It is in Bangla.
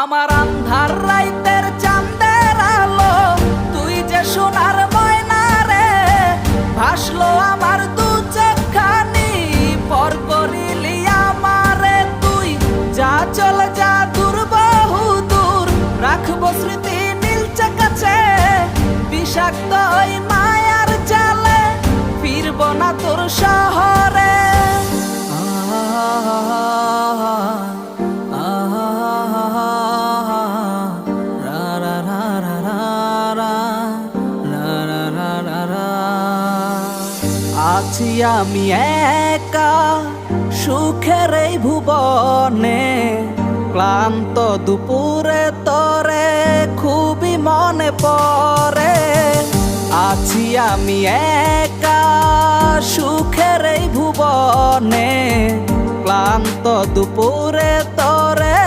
আমার আন্ধার রাইতের চাঁদের আলো, তুই যে সোনার ময়না রে, ভাসলো আমার দু চোখখানি, পর করিলি আমারে তুই। যা চল যা দূর বহু দূর, রাখবো স্মৃতি নীলচে কাছে, বিষাক্ত ওই মায়ার জালে ফিরব না তোর শহরে। আছি আমি একা সুখের এই ভুবনে, ক্লান্ত দুপুরে তোরে খুবই মনে পড়ে। আছি আমি একা সুখের এই ভুবনে, ক্লান্ত দুপুরে তোরে